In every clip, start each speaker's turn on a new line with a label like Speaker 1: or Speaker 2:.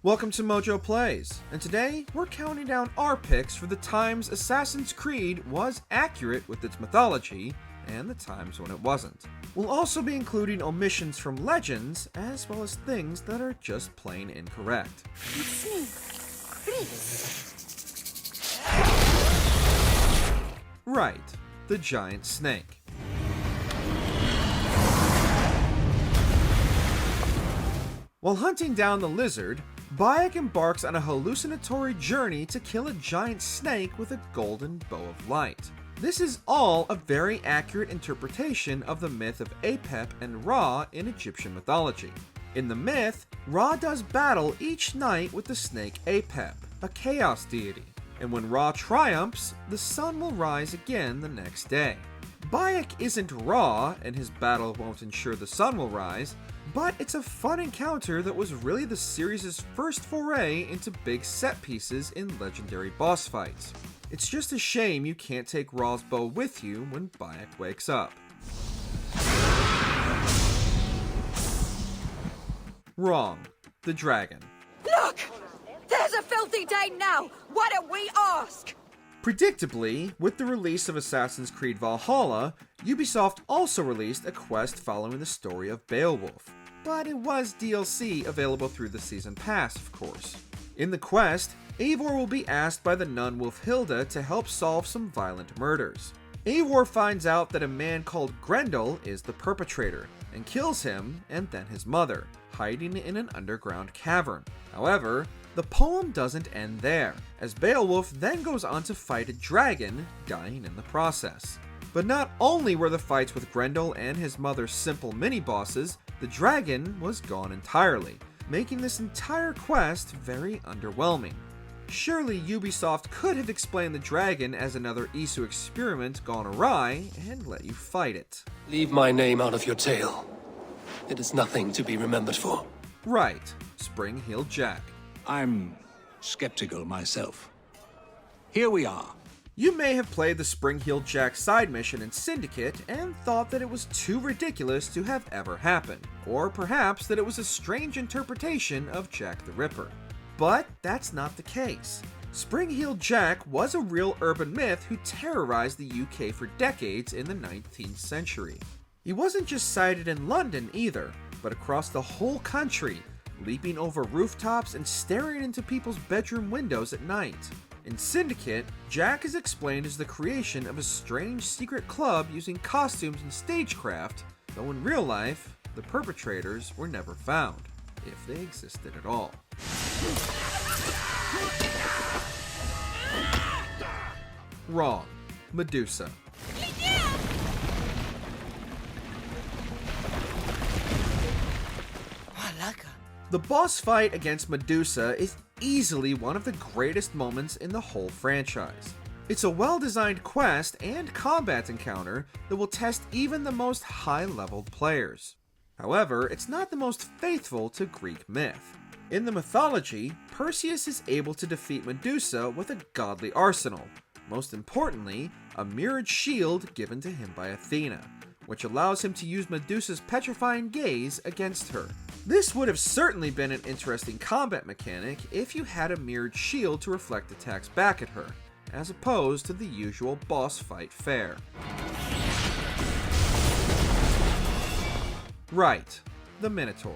Speaker 1: Welcome to MojoPlays, and today we're counting down our picks for the times Assassin's Creed was accurate with its mythology, and the times when it wasn't. We'll also be including omissions from legends, as well as things that are just plain incorrect.
Speaker 2: It's me, please.
Speaker 1: Right, the giant snake. While hunting down the lizard, Bayek embarks on a hallucinatory journey to kill a giant snake with a golden bow of light. This is all a very accurate interpretation of the myth of Apep and Ra in Egyptian mythology. In the myth, Ra does battle each night with the snake Apep, a chaos deity, and when Ra triumphs, the sun will rise again the next day. Bayek isn't Ra, and his battle won't ensure the sun will rise, but it's a fun encounter that was really the series' first foray into big set pieces in legendary boss fights. It's just a shame you can't take Ra's bow with you when Bayek wakes up. Wrong. The dragon.
Speaker 2: Look! There's a filthy day now! Why don't we ask?
Speaker 1: Predictably, with the release of Assassin's Creed Valhalla, Ubisoft also released a quest following the story of Beowulf. But it was DLC available through the Season Pass, of course. In the quest, Eivor will be asked by the nun Wolfhilda to help solve some violent murders. Eivor finds out that a man called Grendel is the perpetrator, and kills him and then his mother, hiding in an underground cavern. However, the poem doesn't end there, as Beowulf then goes on to fight a dragon, dying in the process. But not only were the fights with Grendel and his mother simple mini-bosses, the dragon was gone entirely, making this entire quest very underwhelming. Surely Ubisoft could have explained the dragon as another Isu experiment gone awry and let you fight it.
Speaker 3: Leave my name out of your tale. It is nothing to be remembered for.
Speaker 1: Right, Spring-Heeled Jack.
Speaker 4: I'm skeptical myself. Here we are.
Speaker 1: You may have played the Spring-Heeled Jack side mission in Syndicate and thought that it was too ridiculous to have ever happened, or perhaps that it was a strange interpretation of Jack the Ripper. But that's not the case. Spring-Heeled Jack was a real urban myth who terrorized the UK for decades in the 19th century. He wasn't just sighted in London either, but across the whole country, leaping over rooftops and staring into people's bedroom windows at night. In Syndicate, Jack is explained as the creation of a strange secret club using costumes and stagecraft, though in real life, the perpetrators were never found, if they existed at all. Wrong. Medusa. The boss fight against Medusa is easily one of the greatest moments in the whole franchise. It's a well-designed quest and combat encounter that will test even the most high-leveled players. However, it's not the most faithful to Greek myth. In the mythology, Perseus is able to defeat Medusa with a godly arsenal, most importantly, a mirrored shield given to him by Athena, which allows him to use Medusa's petrifying gaze against her. This would have certainly been an interesting combat mechanic if you had a mirrored shield to reflect attacks back at her, as opposed to the usual boss fight fare. Right, the Minotaur.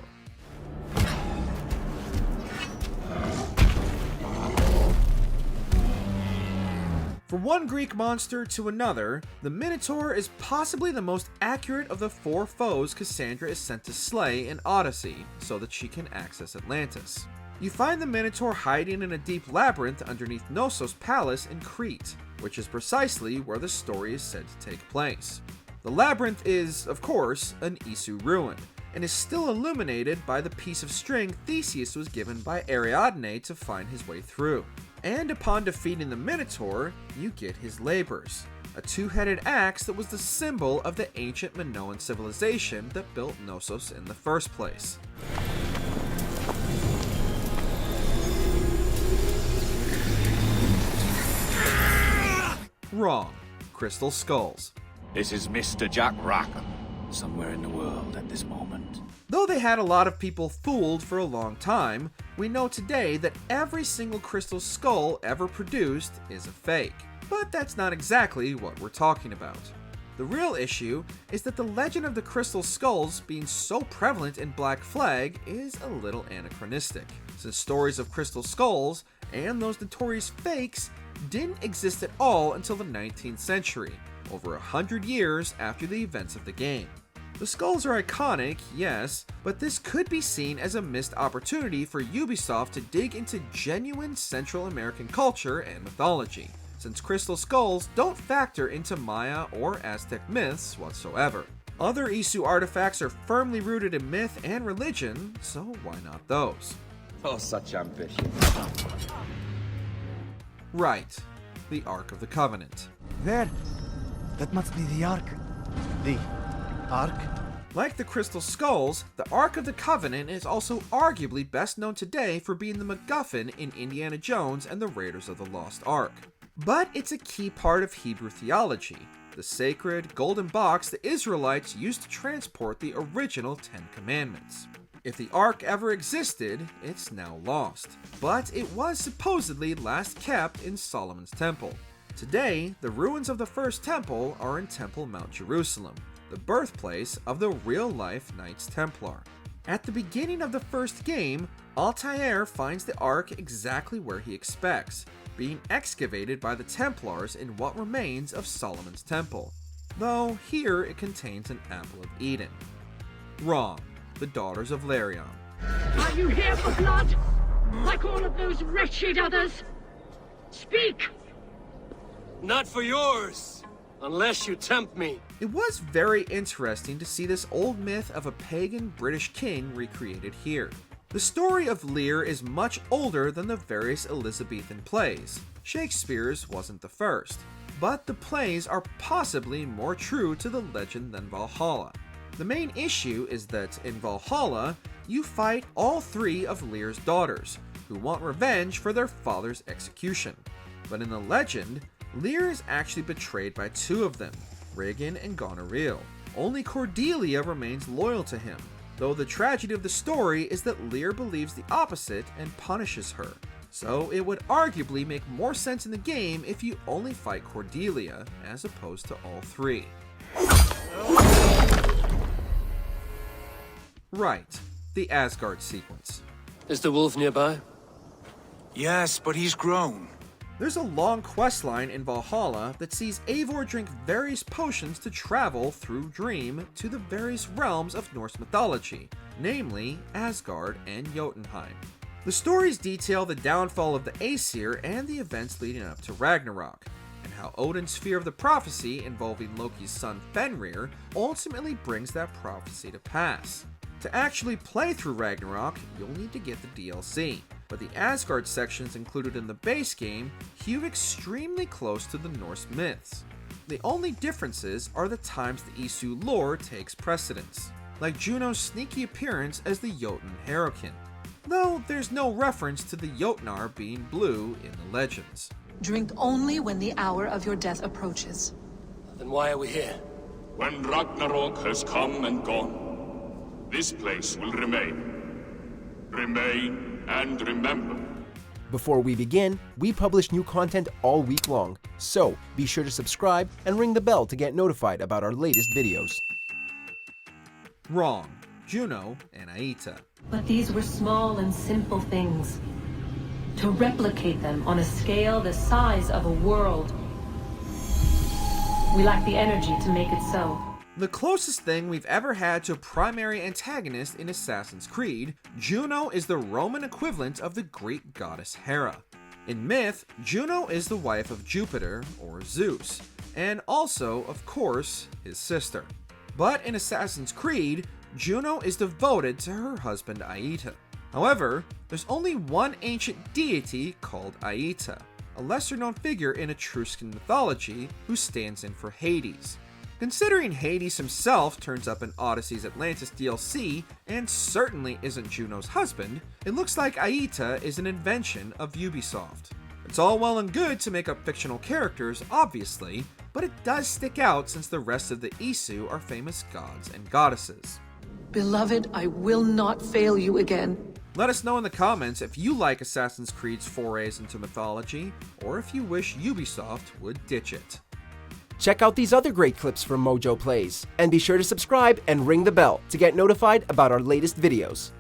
Speaker 1: From one Greek monster to another, the Minotaur is possibly the most accurate of the four foes Cassandra is sent to slay in Odyssey, so that she can access Atlantis. You find the Minotaur hiding in a deep labyrinth underneath Knossos' palace in Crete, which is precisely where the story is said to take place. The labyrinth is, of course, an Isu ruin, and is still illuminated by the piece of string Theseus was given by Ariadne to find his way through. And upon defeating the Minotaur, you get his labors, a two-headed axe that was the symbol of the ancient Minoan civilization that built Knossos in the first place. Wrong. Crystal skulls.
Speaker 5: This is Mr. Jack Rackham. somewhere in the world at this moment.
Speaker 1: Though they had a lot of people fooled for a long time, we know today that every single crystal skull ever produced is a fake. But that's not exactly what we're talking about. The real issue is that the legend of the crystal skulls being so prevalent in Black Flag is a little anachronistic, since stories of crystal skulls and those notorious fakes didn't exist at all until the 19th century, over 100 years after the events of the game. The skulls are iconic, yes, but this could be seen as a missed opportunity for Ubisoft to dig into genuine Central American culture and mythology, since crystal skulls don't factor into Maya or Aztec myths whatsoever. Other Isu artifacts are firmly rooted in myth and religion, so why not those?
Speaker 6: Oh, such ambition.
Speaker 1: Right, the Ark of the Covenant.
Speaker 7: There! That must be the Ark. The Ark?
Speaker 1: Like the Crystal Skulls, the Ark of the Covenant is also arguably best known today for being the MacGuffin in Indiana Jones and the Raiders of the Lost Ark. But it's a key part of Hebrew theology, the sacred golden box the Israelites used to transport the original Ten Commandments. If the Ark ever existed, it's now lost, but it was supposedly last kept in Solomon's Temple. Today, the ruins of the first temple are in Temple Mount Jerusalem, the birthplace of the real-life Knights Templar. At the beginning of the first game, Altair finds the Ark exactly where he expects, being excavated by the Templars in what remains of Solomon's Temple, though here it contains an Apple of Eden. Wrong. The Daughters of Lerion.
Speaker 8: Are you here for blood? Like all of those wretched others? Speak!
Speaker 3: Not for yours, unless you tempt me.
Speaker 1: It was very interesting to see this old myth of a pagan British king recreated here. The story of Lear is much older than the various Elizabethan plays. Shakespeare's wasn't the first, but the plays are possibly more true to the legend than Valhalla. The main issue is that in Valhalla, you fight all three of Lear's daughters, who want revenge for their father's execution. But in the legend, Lear is actually betrayed by two of them, Regan and Goneril. Only Cordelia remains loyal to him, though the tragedy of the story is that Lear believes the opposite and punishes her. So it would arguably make more sense in the game if you only fight Cordelia, as opposed to all three. Right, the Asgard sequence.
Speaker 3: Is the wolf nearby?
Speaker 4: Yes, but he's grown.
Speaker 1: There's a long questline in Valhalla that sees Eivor drink various potions to travel through Dream to the various realms of Norse mythology, namely Asgard and Jotunheim. The stories detail the downfall of the Aesir and the events leading up to Ragnarok, and how Odin's fear of the prophecy involving Loki's son Fenrir ultimately brings that prophecy to pass. To actually play through Ragnarok, you'll need to get the DLC, but the Asgard sections included in the base game hew extremely close to the Norse myths. The only differences are the times the Isu lore takes precedence, like Juno's sneaky appearance as the Jotun Herokin, though there's no reference to the Jotnar being blue in the legends.
Speaker 9: Drink only when the hour of your death approaches.
Speaker 3: Then why are we here?
Speaker 10: When Ragnarok has come and gone, this place will remain. Remain and remember.
Speaker 11: Before we begin, we publish new content all week long, so be sure to subscribe and ring the bell to get notified about our latest videos.
Speaker 1: Wrong. Juno and Aita.
Speaker 12: But these were small and simple things. To replicate them on a scale the size of a world, we lack the energy to make it so.
Speaker 1: The closest thing we've ever had to a primary antagonist in Assassin's Creed, Juno is the Roman equivalent of the Greek goddess Hera. In myth, Juno is the wife of Jupiter, or Zeus, and also, of course, his sister. But in Assassin's Creed, Juno is devoted to her husband Aita. However, there's only one ancient deity called Aita, a lesser-known figure in Etruscan mythology who stands in for Hades. Considering Hades himself turns up in Odyssey's Atlantis DLC and certainly isn't Juno's husband, it looks like Aita is an invention of Ubisoft. It's all well and good to make up fictional characters, obviously, but it does stick out since the rest of the Isu are famous gods and goddesses.
Speaker 9: Beloved, I will not fail you again.
Speaker 1: Let us know in the comments if you like Assassin's Creed's forays into mythology, or if you wish Ubisoft would ditch it.
Speaker 11: Check out these other great clips from MojoPlays, and be sure to subscribe and ring the bell to get notified about our latest videos.